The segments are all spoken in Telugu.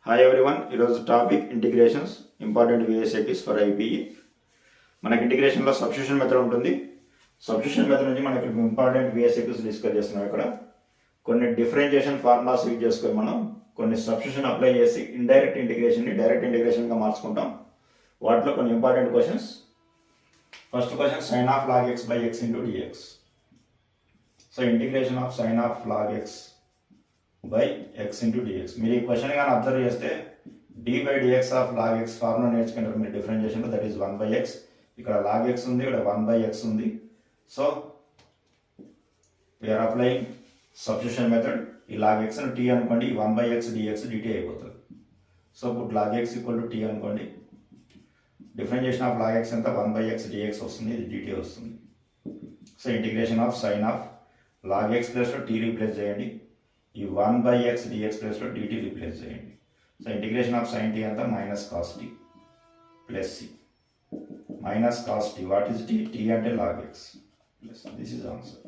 హాయ్ ఎవ్రీవన్, ఈరోజు topic integrations important VSAQs for IPE. మనకి ఇంటిగ్రేషన్లో సబ్స్టిట్యూషన్ మెథడ్ ఉంటుంది. సబ్స్టిట్యూషన్ మెథడ్ నుంచి మనకి ఇంపార్టెంట్ విఎస్ఏకిస్ డిస్కస్ చేస్తున్నాం. ఇక్కడ కొన్ని డిఫరెన్షియేషన్ ఫార్ములాస్ యూజ్ చేసుకొని మనం కొన్ని సబ్స్టిట్యూషన్ అప్లై చేసి ఇండైరెక్ట్ ఇంటిగ్రేషన్ని డైరెక్ట్ ఇంటిగ్రేషన్గా మార్చుకుంటాం. వాటిలో కొన్ని important questions. First question sin of log x by x into dx. So integration of sin of log x by x into dx. మీరు ఈ క్వశ్చన్ కానీ అబ్జర్వ్ చేస్తే d by dx of log x formula నేర్చుకుంటారు మీరు డిఫరెన్షియేషన్లో. That is 1 by x. ఇక్కడ log x ఉంది, ఇక్కడ 1 by x ఉంది. So we are applying substitution method. ఈ log x ను t అనుకోండి, 1 by x dx dt అయిపోతుంది. సో ఇప్పుడు log x equal to t అనుకోండి. డిఫరెన్షియేషన్ ఆఫ్ log x ఎంత 1 by x dx వస్తుంది, ఇది dt వస్తుంది. So integration of sin of log x ప్లస్లో t రీప్లేస్ చేయండి. ఈ 1 by x dx ప్లస్లో dt రీప్లేస్ చేయండి. So integration of sin t అంతా minus cos t plus c. Minus cos t, what is t? t అంటే log x plus. This is answer.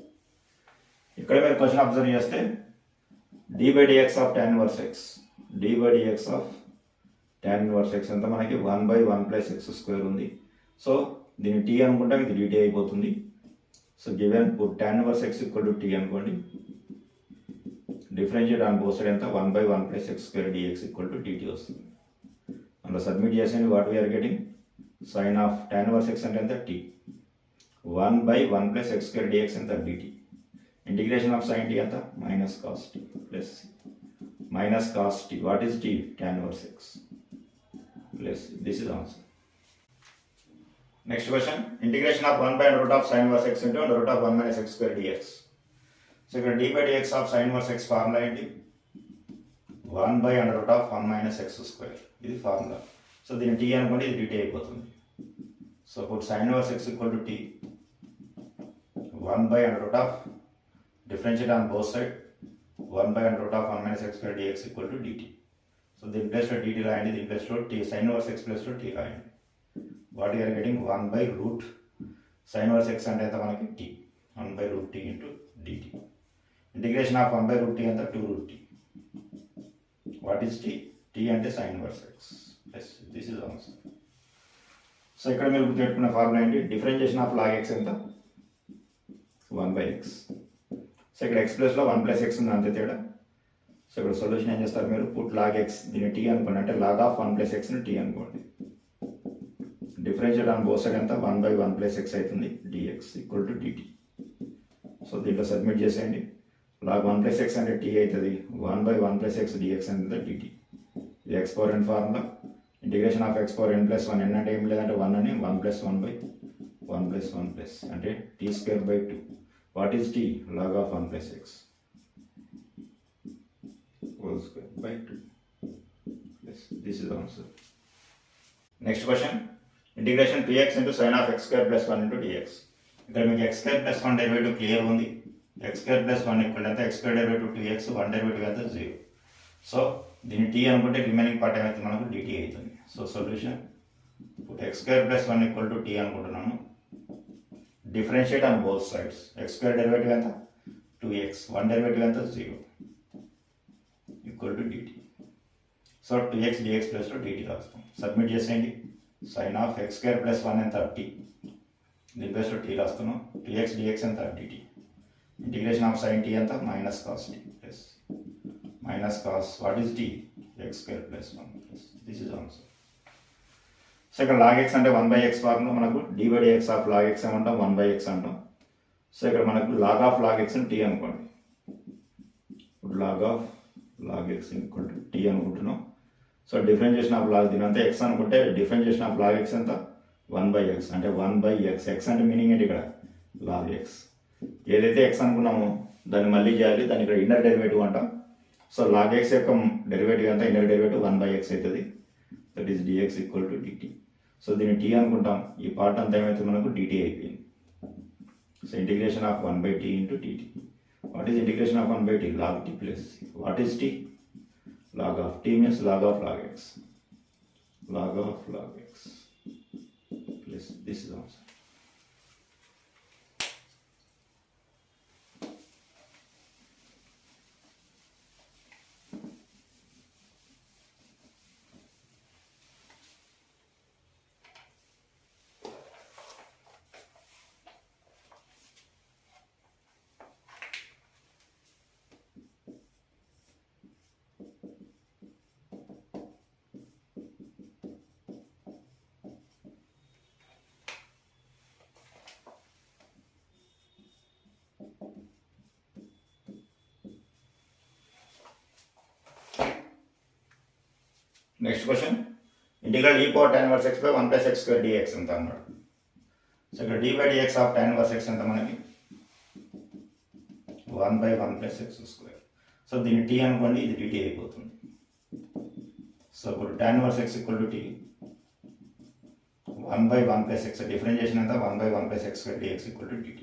ఇక్కడ మీరు క్వశ్చన్ అబ్జర్వ్ చేస్తే d by dx of tan inverse x, d by dx of tan inverse x అంతా మనకి 1 by 1 ప్లస్ x స్క్వేర్ ఉంది. సో దీన్ని t అనుకుంటాం, ఇది dt అయిపోతుంది. So given tan inverse x equal to t అనుకోండి. డిఫరెన్షియేట్ ఆన్ బోత్ సైడ్ ఎంత 1 by 1 plus x square dx equal to dt వస్తుంది. అందులో సబ్మిట్ చేసేయండి. What we are getting sin of tan inverse x అంటే ఎంత t, 1 by 1 plus x square dx ఎంత dt. Integration of sin t ఎంత minus cos t plus minus cos t, what is t? tan inverse x plus. This is answer. Next question, integration of 1 by root of sin inverse x into root of 1 minus x square dx. So ఇక్కడ d by dx of sin inverse x formula ఏంటి? 1 by under root of 1 minus x square, ఇది ఫార్ములా. సో దీన్ని t అనుకోండి, ఇది dt అయిపోతుంది. సో ఇప్పుడు sin inverse x equal to t, 1 by under root of differentiate on both side 1 by under root of 1 minus x square dx equal to dt. So దీని ప్లేస్లో dt రాయండి, దీని ప్లేస్లో t, sin inverse x ప్లేస్లో t రాయండి. What you are getting 1 by root sin inverse x అంటే ఎంత మనకి t, 1 by root t into dt. Integration of 1 by root t ఎంత 2 root t. What is t? t అంటే sin inverse x plus. This is answer. So ఇక్కడ మీరు గుర్తుపెట్టుకున్న ఫార్ములా ఏంటి? డిఫరెన్షియేషన్ ఆఫ్ log x ఎంత 1 by x. సో ఇక్కడ x ప్లస్లో 1 ప్లస్ x ఉంది, అంతే తేడా. సో ఇక్కడ సొల్యూషన్ ఏం చేస్తారు మీరు? పుట్ log x, దీన్ని t అనుకోండి, అంటే log ఆఫ్ 1 ప్లస్ xని t అనుకోండి. డిఫరెన్షియేట్ ఆన్ బోత్ సైడ్ అంతా 1 by 1 ప్లస్ x అవుతుంది, dx equal to dt. So దీంట్లో సబ్మిట్ చేసేయండి. log 1 ప్లస్ x అంటే t అవుతుంది, 1 by 1 ప్లస్ x dx అంటే dt. ఇది x power n formula. Integration of x power n plus 1, n అంటే ఏం లేదంటే 1 అని, 1 ప్లస్ 1 by 1 ప్లస్ 1 ప్లస్ అంటే t square by 2. What is t? log of 1 plus x whole square by 2 plus. This is answer. Next question, integration px into sin of x square plus 1 into dx. ఇక్కడ మీకు x square plus 1 derivative clear ఉంది. x square plus 1 ఈక్వల్ ఎంత? x square derivative 2x, 1 derivative ఎంత 0. సో దీన్ని t అనుకుంటే రిమైనింగ్ పార్ట్ ఏమైతే మనకు dt అవుతుంది. సో సొల్యూషన్, ఇప్పుడు x square plus 1 equal to t అనుకుంటున్నాము. Differentiate on both sides. x square derivative ఎంత 2x, 1 డెరివేటివ్ ఎంత 0 equal to dt. So 2x dx plus dt రాస్తాం. సబ్మిట్ చేసేయండి. sin of x square plus 1 ఎంత t, దీని ప్లస్ t రాస్తున్నాం. 2x dx ఎంత dt. Integration of sin t ఎంత minus cos t plus minus cos, what is t? x square plus 1 plus. This is answer. So ఇక్కడ log x అంటే 1 by x ఫార్ములా, మనకు d by dx of log x ఏమంటాం 1 by x అంటాం. సో ఇక్కడ మనకు log of log x t అనుకోండి. ఇప్పుడు log of log x equal to t అనుకుంటున్నాం. సో డిఫరెన్షియేషన్ ఆఫ్ log, దీని అంతా x అనుకుంటే డిఫరెన్షియేషన్ ఆఫ్ log x ఎంత 1 by x అంటే 1 by x. x అంటే మీనింగ్ ఏంటి? ఇక్కడ log x. ఏదైతే x అనుకున్నామో దాన్ని మళ్ళీ చేయాలి, దాన్ని ఇక్కడ ఇన్నర్ డెరివేటివ్ అంటాం. సో log x యొక్క డెరివేటివ్ అంతా ఇన్నర్ డెరివేటివ్ 1 by x అవుతుంది. That is dx equal to dt. So దీన్ని t అనుకుంటాం, ఈ పార్ట్ అంతా ఏమైతే మనకు dt అయిపోయింది. So integration of 1 by t into dt. What is integration of 1 by t? log t plus. What is t? log of t means log of log x. log of log x plus. This is answer. Next question integral e power tan inverse x by 1 plus x square dx ఎంత అన్నాడు. సో ఇక్కడ d by dx of tan inverse x ఎంత మనకి 1 by 1 plus x square. So దీన్ని t అనుకోండి, ఇది dt అయిపోతుంది. సో ఇప్పుడు tan inverse x equal to t 1 by 1 plus x differentiation ఎంత 1 by 1 plus x square dx equal to dt.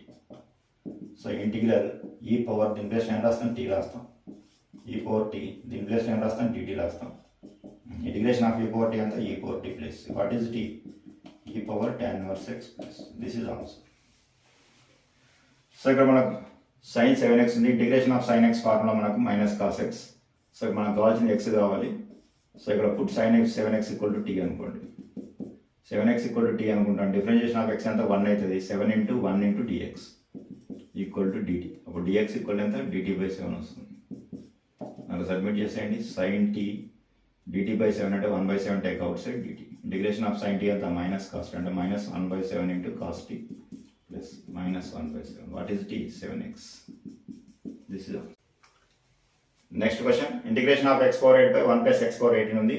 So integral ఈ పవర్ దీని ప్లేస్ ఏం రాస్తాం, t రాస్తాం. ఈ పవర్ t దీని ప్లేస్ ఏం రాస్తాం, dt రాస్తాం. ఇంటిగ్రేషన్ ఆఫ్ ఈ పవర్ t అంతా ఈ power t plus what is t, ఈ power tan inverse x plus this is answer. So ఇక్కడ మనకు sin 7x ఉంది. Integration of sin x formula మనకు మైనస్ కాస్ x. సో మనకు కావాల్సింది x కావాలి. సో ఇక్కడ put sin x 7x equal to t అనుకోండి. 7x ఈక్వల్ టు t అనుకుంటాం. డిఫరెన్షియేషన్ ఆఫ్ x అంతా 1 అవుతుంది. 7 into 1 into dx equal to dt. అప్పుడు dx ఈక్వల్ ఎంత dt బై 7 వస్తుంది. నాకు సబ్మిట్ చేసేయండి. sin t dt బై 7 అంటే 1 by 7 take out side dt. Integration of sin t అంతా మైనస్ కాస్ట్ అంటే minus 1 by 7 into cos t plus minus 1 by 7. What is t, 7x. This is next question integration of x power 8 by 1 plus x power 18 ఉంది.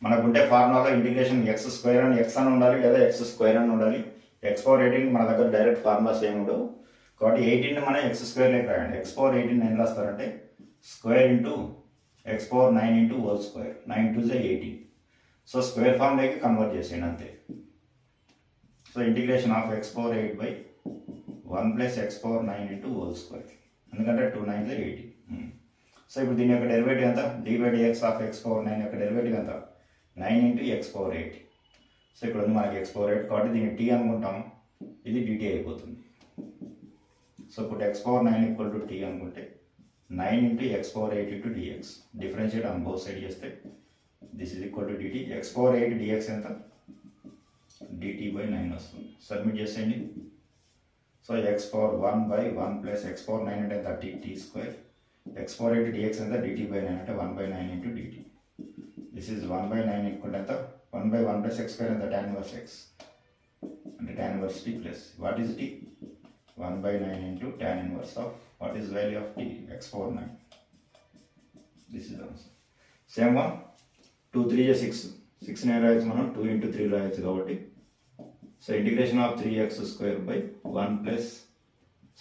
మనకుంటే ఫార్ములాలో ఇంటిగ్రేషన్ x స్క్వేర్ అని x అని ఉండాలి లేదా x స్క్వేర్ అని ఉండాలి. x పవర్ 18 మన దగ్గర డైరెక్ట్ ఫార్ములాస్ ఏమి ఉండవు కాబట్టి 18ని మనం x స్క్వేర్ లేక రాయండి. x పవర్ 18 ఏం రాస్తారంటే square into x power 9 into whole square. 9 2 is 18. So square ఫార్ములాకి కన్వర్ట్ చేసేయండి అంతే. So integration of x power 8 by 1 plus x power 9 into whole square. ఎందుకంటే 2 9 is 18. సో ఇప్పుడు దీని యొక్క డెరివేటివ్ ఎంత, d by dx of x power 9 యొక్క డెరివేటివ్ ఎంత 9 ఇంటూ x పవర్ 8. సో ఇక్కడ ఉంది మనకి x పవర్ 8 కాబట్టి దీన్ని t అనుకుంటాం, ఇది dt అయిపోతుంది. సో ఇప్పుడు x power 9 equal to t అనుకుంటే 9 into x power 8 into dx differentiate on both side చేస్తే this is equal to dt. x power 8 dx ఎంత dt బై 9 వస్తుంది. సబ్మిట్ చేసేయండి. So x power 1 by 1 plus x power 9 అంటే ఎంత t square. x power 8 dx ఎంత dt బై 9 అంటే 1 by 9 into dt. This is 1 by 9 equal ఎంత 1 బై 1 ప్లస్ x స్క్వేర్ ఎంత tan ఇన్వర్స్ x అంటే tan inverse t plus what is t 1 by 9 into tan inverse of what is value of t, x power 9. This is the answer. Same one, 2 3 is 6. 6 ne రాయొచ్చు మనం 2 into 3 రాయొచ్చు కాబట్టి so integration of 3x square by 1 plus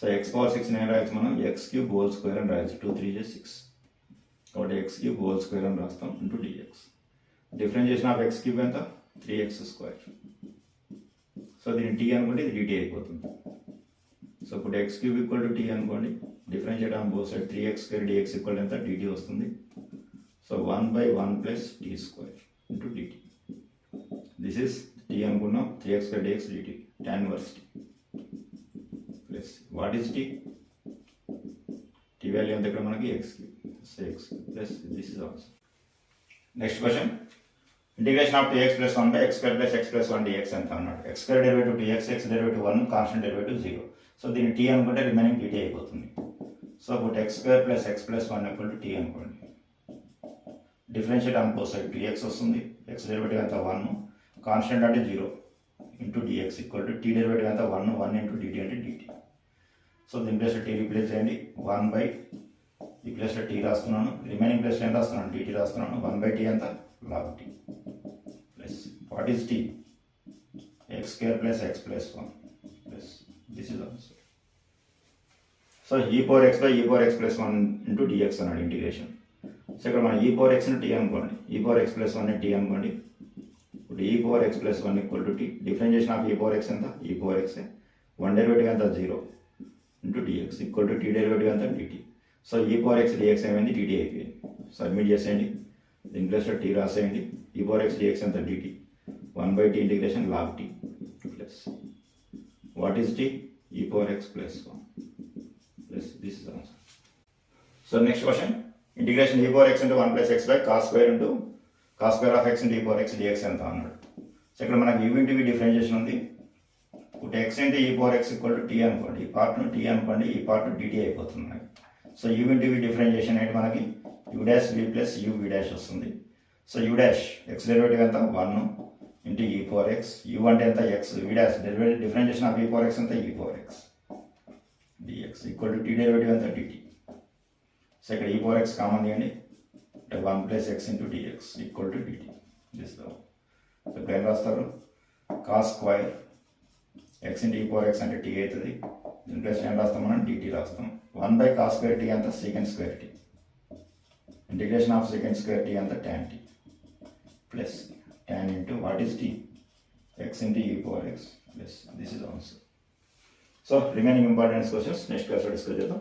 so x power 6 ne రాయొచ్చు మనం x క్యూబ్ హోల్ స్క్వేర్ అని రాయొచ్చు. 2 3 is 6 కాబట్టి x క్యూబ్ హోల్ స్క్వేర్ అని రాస్తాం into dx. Differentiation of x cube ఎంత 3x స్క్వేర్. సో దీన్ని t అనుకుంటే ఇది dt అయిపోతుంది. సో ఇప్పుడు x cube equal to t అనుకోండి, differentiate on both side 3x square dx equal ఎంత dt వస్తుంది. So 1 by 1 plus t square into dt. This is t అనుకున్నాం 3x square dx dt tan inverse t plus what is t, t value ఎంత ఇక్కడ మనకి x cube. So x plus this is also. Next question integration of 2x plus 1 by x square plus x plus 1 dx ఎంత అన్నాడు. x square derivative 2x, x derivative 1, constant derivative 0. So దీన్ని t అనుకుంటే రిమైనింగ్ dt అయిపోతుంది. సో ఇప్పుడు x square plus x plus 1 equal to t అనుకోండి. Differentiate on both side 2x వస్తుంది, x డెరివేటివ్ ఎంత 1, కాన్స్టెంట్ అంటే 0 into dx equal to t derivative ఎంత 1, 1 ఇంటూ dt అంటే dt. సో దీని ప్లేస్లో t రీప్లేస్ చేయండి. 1 బై ఈ ప్లేస్లో t రాస్తున్నాను, రిమైనింగ్ ప్లేస్లో ఎంత రాస్తున్నాను dt రాస్తున్నాను. 1 బై t ఎంత log t plus what is t, x square plus x plus 1 plus this is also. So e power x by e power x plus 1 into dx అన్నాడు ఇంటిగ్రేషన్. సో ఇక్కడ మనం e పవర్ xని t అనుకోండి, e పవర్ x ప్లస్ 1ని t అనుకోండి. ఇప్పుడు e power x plus 1 equal to t. Differentiation of e power x ఎంత e పవర్ x 1 డెరివేటివ్ ఎంత 0 into dx equal to t derivative ఎంత dt. So e power x dx ఏమైంది dt అయిపోయింది. సబ్మిట్ చేసేయండి. దీని ప్లేస్లో t రాసేయండి. e power x dx ఎంత dt 1 by t integration log t plus what is t e power x plus 1 plus this is answer. So next question integration e power x into 1 plus x by cos square into cos square of x into e power x dx ఎంత అన్నాడు. సో ఇక్కడ మనకి u ఇంటూ v డిఫరెన్షియేషన్ ఉంది. ఇప్పుడు x into e power x equal to t అనుకోండి, ఈ పార్ట్ను t అనుకోండి, ఈ పార్ట్ dt అయిపోతుంది మనకి. So u into v differentiation అయితే మనకి u dash v plus u v dash వస్తుంది. So u dash x derivative ఎంత 1 into e power x, u అంటే ఎంత x, v dash derivative differentiation of e power x ఎంత e power x dx equal to t derivative ఎంత dt. సో ఇక్కడ e పవర్ x కామన్ తీయండి అంటే 1 plus x into dx equal to dt. This so ఇప్పుడు ఏం రాస్తారు, cos square x into e power x అంటే టీ అవుతుంది. దీని ప్లస్ ఏం రాస్తాం మనం, డిటీ రాస్తాం. 1/cos స్క్వేర్ టీ అంతా second square t, integration of second square t అంతా tan t plus tan into what is t, x into e power x plus this is answer. So remaining important questions next క్లాస్లో డిస్కస్ చేద్దాం.